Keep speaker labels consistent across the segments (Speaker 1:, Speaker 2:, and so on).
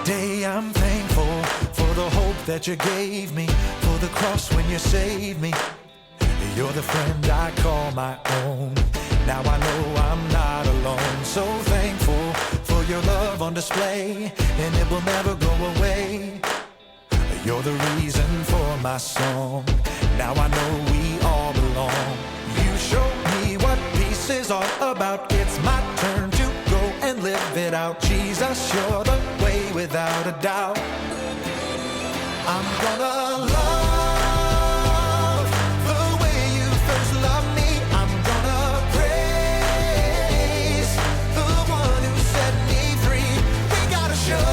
Speaker 1: Today I'm thankful for the hope that you gave me, for the cross when you saved me. You're the friend I call my own. Now I know I'm not alone. So thankful for your love on display, and it will never go away. You're the reason for my song. Now I know we all belong. You showed me what peace is all about. It's my turn to go and live it out. Jesus, you're the way without a doubt. I'm gonna love the way you first loved me. I'm gonna praise the one who set me free. We gotta show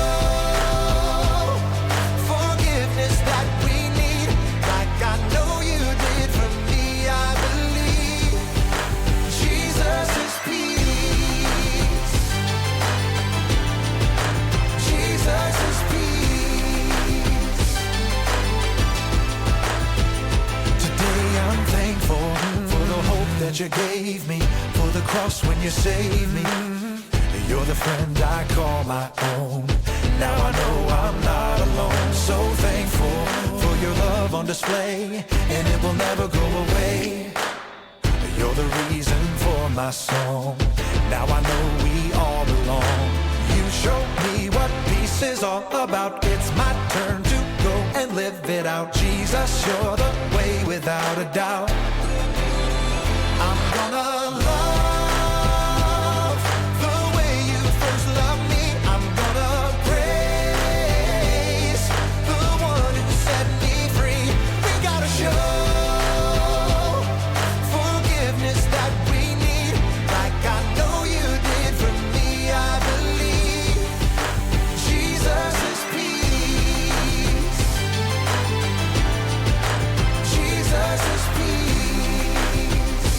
Speaker 1: forgiveness that we need, like I know you did for me. I believe Jesus is peace. Jesus is peace. Today I'm thankful for the hope that you gave me, for the cross when you saved me. You're the friend I call my own. Now I know I'm not alone. So thankful for your love on display, and it will never go away. You're the reason for my song. Now I know we all belong. You showed me what peace is all about. It's my turn to go and live it out. Jesus, you're the way without a doubt. I'm gonna love the way you first loved me. I'm gonna praise the one who set me free. We gotta show forgiveness that we need, like I know you did for me. I believe Jesus is peace. Jesus is peace.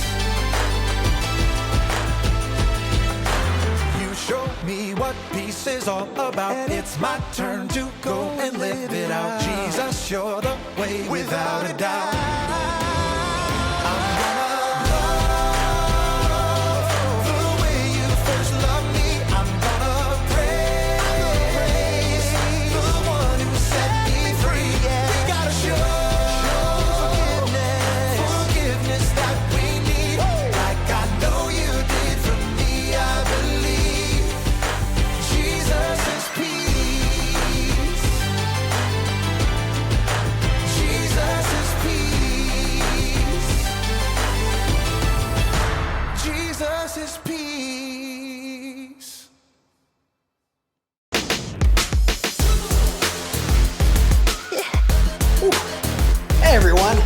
Speaker 1: You showed me what peace is all about. It's my turn to go and live it out. Jesus, you're the way without a doubt. I'm gonna love the way you first loved me. I'm gonna praise the one who set me free. We gotta show forgiveness that we need, like I know you did for me. I believe Jesus is peace. Jesus is peace. Jesus is peace.
Speaker 2: Hey everyone!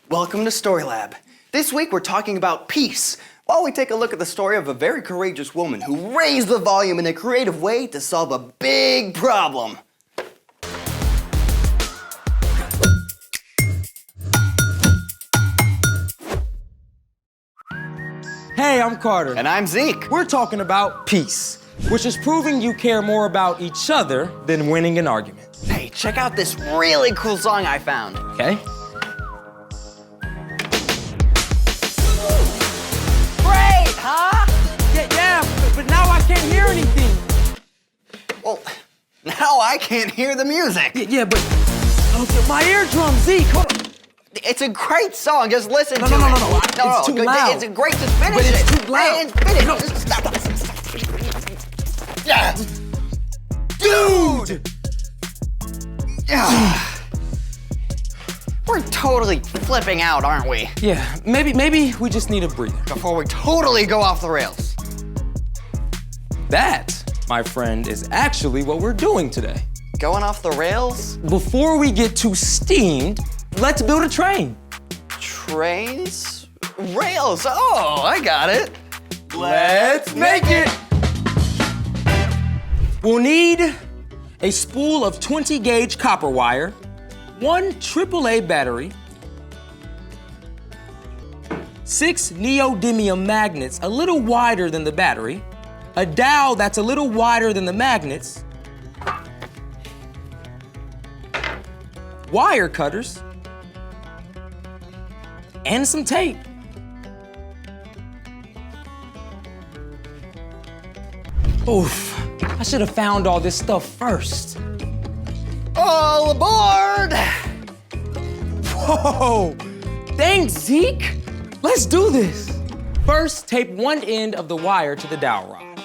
Speaker 2: Welcome to Story Lab. This week we're talking about peace, while we take a look at the story of a very courageous woman who raised the volume in a creative way to solve a big problem.
Speaker 3: Hey, I'm Carter.
Speaker 2: And I'm Zeke.
Speaker 3: We're talking about peace, which is proving you care more about each other than winning an argument.
Speaker 2: Hey, check out this really cool song I found.
Speaker 3: Okay?
Speaker 2: Great, huh?
Speaker 3: Yeah, but now I can't hear anything.
Speaker 2: Well, now I can't hear the music.
Speaker 3: Yeah, but okay, my eardrum, Zeke. Hold on.
Speaker 2: It's a great song. Just listen to it.
Speaker 3: No. It's too loud.
Speaker 2: It's great. Just finish
Speaker 3: But it's
Speaker 2: it.
Speaker 3: too loud.
Speaker 2: Hey, finish.
Speaker 3: No.
Speaker 2: Stop. Yeah.
Speaker 3: Dude!
Speaker 2: Yeah. We're totally flipping out, aren't we?
Speaker 3: Yeah, maybe we just need a breather.
Speaker 2: Before we totally go off the rails.
Speaker 3: That, my friend, is actually what we're doing today.
Speaker 2: Going off the rails?
Speaker 3: Before we get too steamed, let's build a train.
Speaker 2: Trains? Rails. Oh, I got it.
Speaker 3: Let's make it! We'll need a spool of 20-gauge copper wire, one AAA battery, 6 neodymium magnets a little wider than the battery, a dowel that's a little wider than the magnets, wire cutters, and some tape. Oof, I should have found all this stuff first.
Speaker 2: All aboard!
Speaker 3: Whoa! Thanks, Zeke! Let's do this! First, tape one end of the wire to the dowel rod.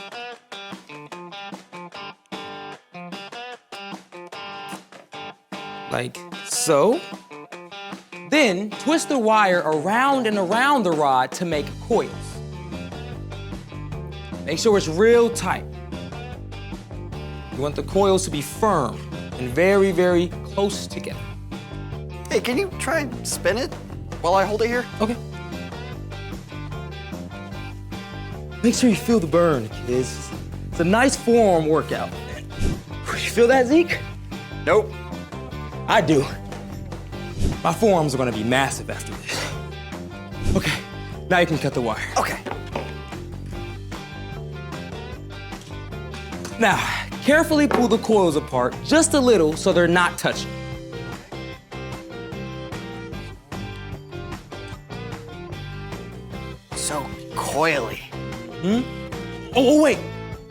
Speaker 3: Like so. Then, twist the wire around and around the rod to make coils. Make sure it's real tight. You want the coils to be firm and very, very close together.
Speaker 2: Hey, can you try and spin it while I hold it here?
Speaker 3: Okay. Make sure you feel the burn, kids. It's a nice forearm workout. You feel that, Zeke?
Speaker 2: Nope.
Speaker 3: I do. My forearms are gonna be massive after this. Okay, now you can cut the wire.
Speaker 2: Okay.
Speaker 3: Now, carefully pull the coils apart just a little so they're not touching.
Speaker 2: So coily.
Speaker 3: Oh, wait.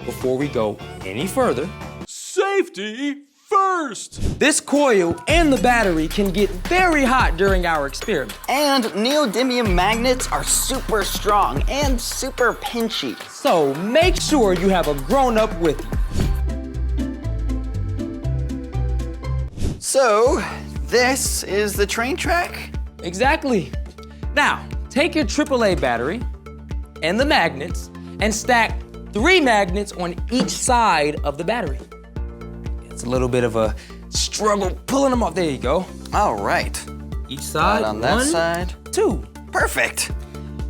Speaker 3: Before we go any further,
Speaker 4: Safety first!
Speaker 3: this coil and the battery can get very hot during our experiment.
Speaker 2: And neodymium magnets are super strong and super pinchy.
Speaker 3: So make sure you have a grown-up with you.
Speaker 2: So, this is the train track?
Speaker 3: Exactly. Now, take your AAA battery and the magnets and stack 3 magnets on each side of the battery. It's a little bit of a struggle pulling them off. There you go.
Speaker 2: All right.
Speaker 3: Each side,
Speaker 2: Right on that
Speaker 3: 1,
Speaker 2: side.
Speaker 3: 2.
Speaker 2: Perfect.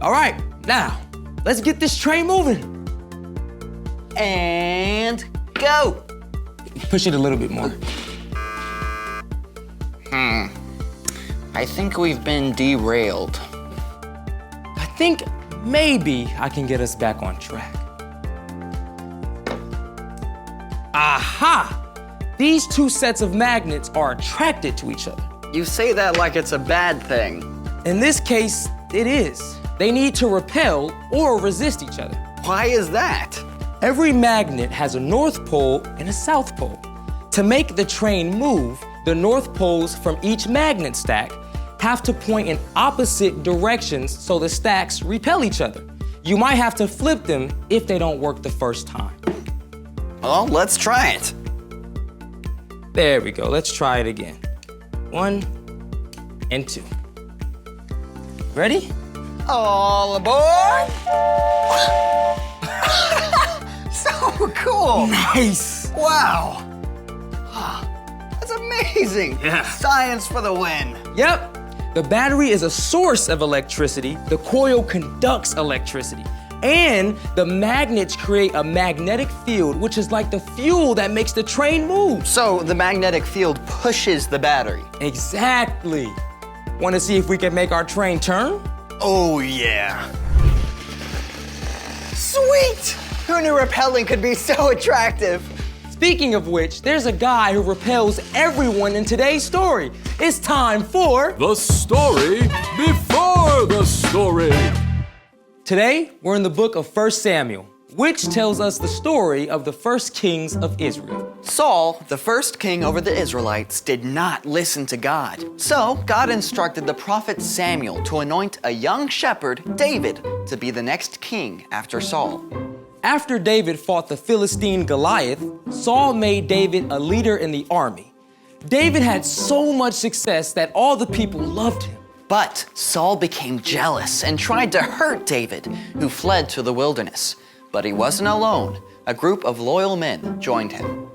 Speaker 3: All right, now, let's get this train moving.
Speaker 2: And go.
Speaker 3: Push it a little bit more.
Speaker 2: I think we've been derailed.
Speaker 3: I think maybe I can get us back on track. Aha! These 2 sets of magnets are attracted to each other.
Speaker 2: You say that like it's a bad thing.
Speaker 3: In this case, it is. They need to repel or resist each other.
Speaker 2: Why is that?
Speaker 3: Every magnet has a north pole and a south pole. To make the train move, the north poles from each magnet stack have to point in opposite directions so the stacks repel each other. You might have to flip them if they don't work the first time.
Speaker 2: Well, let's try it.
Speaker 3: There we go, let's try it again. 1 and 2. Ready?
Speaker 2: All aboard! So cool!
Speaker 3: Nice!
Speaker 2: Wow! That's amazing!
Speaker 3: Yeah.
Speaker 2: Science for the win!
Speaker 3: Yep. The battery is a source of electricity. The coil conducts electricity. And the magnets create a magnetic field, which is like the fuel that makes the train move.
Speaker 2: So the magnetic field pushes the battery.
Speaker 3: Exactly. Want to see if we can make our train turn?
Speaker 2: Oh, yeah. Sweet! Who knew repelling could be so attractive?
Speaker 3: Speaking of which, there's a guy who repels everyone in today's story. It's time for...
Speaker 4: The story before the story.
Speaker 3: Today, we're in the book of 1 Samuel, which tells us the story of the first kings of Israel.
Speaker 2: Saul, the first king over the Israelites, did not listen to God. So God instructed the prophet Samuel to anoint a young shepherd, David, to be the next king after Saul.
Speaker 3: After David fought the Philistine Goliath, Saul made David a leader in the army. David had so much success that all the people loved him.
Speaker 2: But Saul became jealous and tried to hurt David, who fled to the wilderness. But he wasn't alone. A group of loyal men joined him.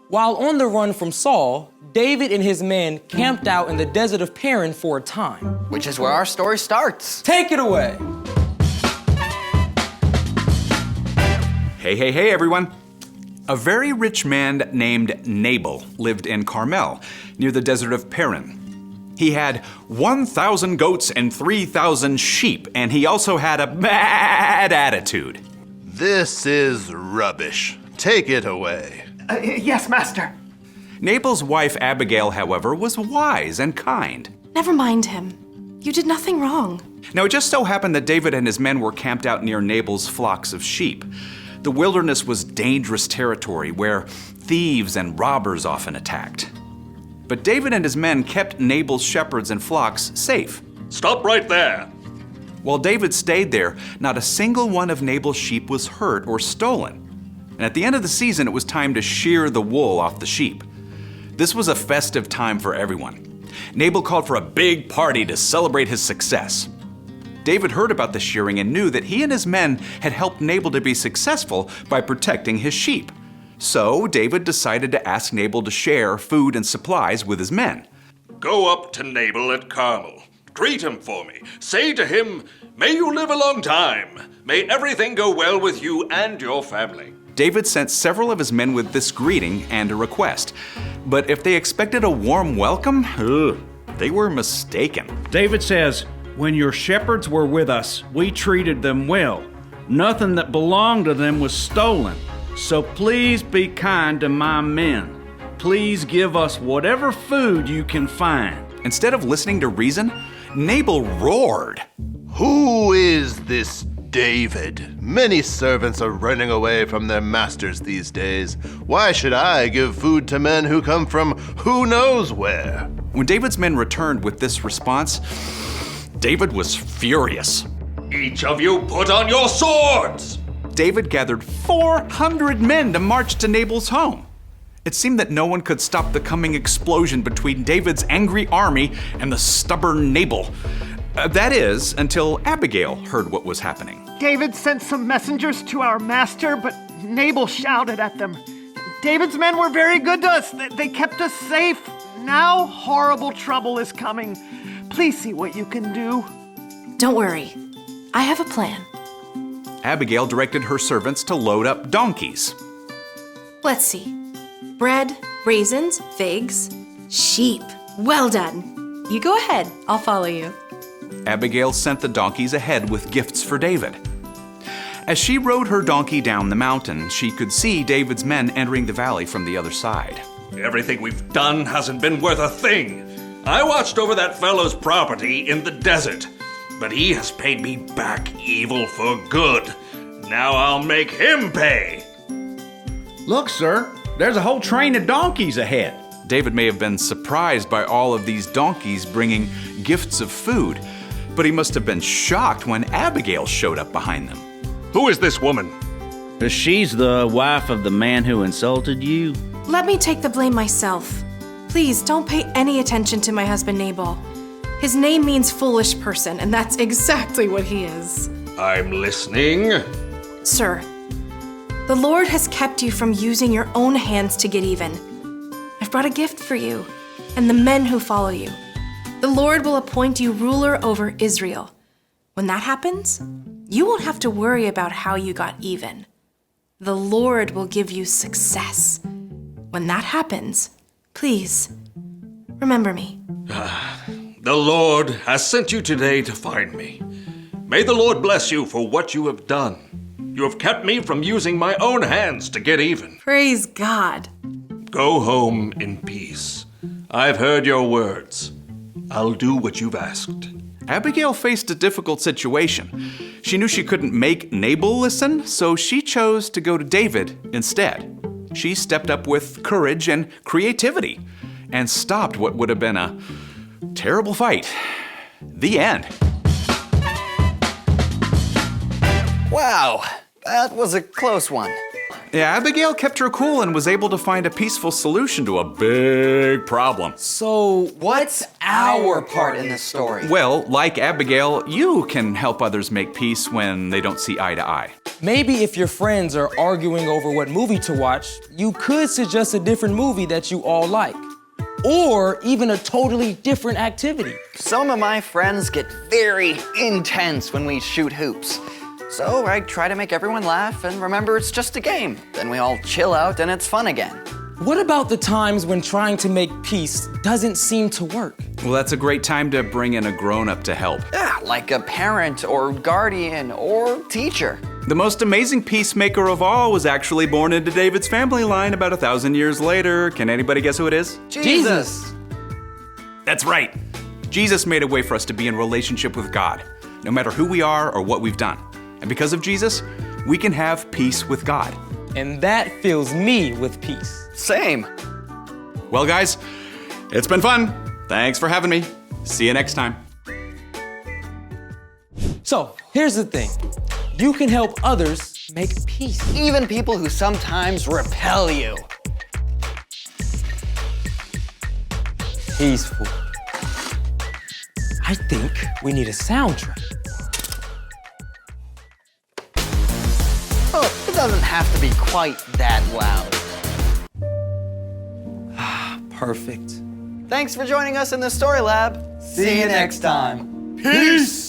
Speaker 3: While on the run from Saul, David and his men camped out in the desert of Paran for a time.
Speaker 2: Which is where our story starts.
Speaker 3: Take it away.
Speaker 5: Hey, everyone. A very rich man named Nabal lived in Carmel, near the desert of Paran. He had 1,000 goats and 3,000 sheep, and he also had a bad attitude.
Speaker 6: This is rubbish. Take it away.
Speaker 2: Yes, master.
Speaker 5: Nabal's wife Abigail, however, was wise and kind.
Speaker 7: Never mind him. You did nothing wrong.
Speaker 5: Now, it just so happened that David and his men were camped out near Nabal's flocks of sheep. The wilderness was dangerous territory where thieves and robbers often attacked. But David and his men kept Nabal's shepherds and flocks safe.
Speaker 8: Stop right there.
Speaker 5: While David stayed there, not a single one of Nabal's sheep was hurt or stolen. And at the end of the season, it was time to shear the wool off the sheep. This was a festive time for everyone. Nabal called for a big party to celebrate his success. David heard about the shearing and knew that he and his men had helped Nabal to be successful by protecting his sheep. So David decided to ask Nabal to share food and supplies with his men.
Speaker 8: Go up to Nabal at Carmel. Greet him for me. Say to him, may you live a long time. May everything go well with you and your family.
Speaker 5: David sent several of his men with this greeting and a request. But if they expected a warm welcome, they were mistaken.
Speaker 9: David says, when your shepherds were with us, we treated them well. Nothing that belonged to them was stolen. So please be kind to my men. Please give us whatever food you can find.
Speaker 5: Instead of listening to reason, Nabal roared.
Speaker 6: Who is this David? Many servants are running away from their masters these days. Why should I give food to men who come from who knows where?
Speaker 5: When David's men returned with this response, David was furious.
Speaker 8: Each of you put on your swords!
Speaker 5: David gathered 400 men to march to Nabal's home. It seemed that no one could stop the coming explosion between David's angry army and the stubborn Nabal. That is, until Abigail heard what was happening.
Speaker 10: David sent some messengers to our master, but Nabal shouted at them. David's men were very good to us. They kept us safe. Now horrible trouble is coming. Please see what you can do.
Speaker 7: Don't worry. I have a plan.
Speaker 5: Abigail directed her servants to load up donkeys.
Speaker 7: Let's see. Bread, raisins, figs, sheep. Well done. You go ahead. I'll follow you.
Speaker 5: Abigail sent the donkeys ahead with gifts for David. As she rode her donkey down the mountain, she could see David's men entering the valley from the other side.
Speaker 8: Everything we've done hasn't been worth a thing. I watched over that fellow's property in the desert, but he has paid me back evil for good. Now I'll make him pay.
Speaker 9: Look, sir, there's a whole train of donkeys ahead.
Speaker 5: David may have been surprised by all of these donkeys bringing gifts of food, but he must have been shocked when Abigail showed up behind them.
Speaker 8: Who is this woman?
Speaker 9: She's the wife of the man who insulted you.
Speaker 7: Let me take the blame myself. Please don't pay any attention to my husband Nabal. His name means foolish person, and that's exactly what he is.
Speaker 8: I'm listening.
Speaker 7: Sir, the Lord has kept you from using your own hands to get even. I've brought a gift for you and the men who follow you. The Lord will appoint you ruler over Israel. When that happens, you won't have to worry about how you got even. The Lord will give you success. When that happens, please, remember me.
Speaker 8: The Lord has sent you today to find me. May the Lord bless you for what you have done. You have kept me from using my own hands to get even.
Speaker 7: Praise God.
Speaker 8: Go home in peace. I've heard your words. I'll do what you've asked.
Speaker 5: Abigail faced a difficult situation. She knew she couldn't make Nabal listen, so she chose to go to David instead. She stepped up with courage and creativity and stopped what would have been a terrible fight. The end.
Speaker 2: Wow, that was a close one.
Speaker 5: Yeah, Abigail kept her cool and was able to find a peaceful solution to a big problem.
Speaker 3: So,
Speaker 2: What's our part in this story?
Speaker 5: Well, like Abigail, you can help others make peace when they don't see eye to eye.
Speaker 3: maybe if your friends are arguing over what movie to watch, you could suggest a different movie that you all like. Or even a totally different activity.
Speaker 2: Some of my friends get very intense when we shoot hoops. So I try to make everyone laugh and remember it's just a game. Then we all chill out and it's fun again.
Speaker 3: What about the times when trying to make peace doesn't seem to work?
Speaker 5: Well, that's a great time to bring in a grown-up to help.
Speaker 2: Yeah, like a parent or guardian or teacher.
Speaker 5: The most amazing peacemaker of all was actually born into David's family line about 1,000 years later. Can anybody guess who it is?
Speaker 2: Jesus!
Speaker 5: That's right. Jesus made a way for us to be in relationship with God, no matter who we are or what we've done. And because of Jesus, we can have peace with God.
Speaker 3: And that fills me with peace.
Speaker 2: Same.
Speaker 5: Well, guys, it's been fun. Thanks for having me. See you next time.
Speaker 3: So, here's the thing. You can help others make peace.
Speaker 2: Even people who sometimes repel you.
Speaker 3: Peaceful. I think we need a soundtrack.
Speaker 2: Oh, it doesn't have to be quite that loud.
Speaker 3: Perfect.
Speaker 2: Thanks for joining us in the Story Lab. See you next time.
Speaker 3: Peace!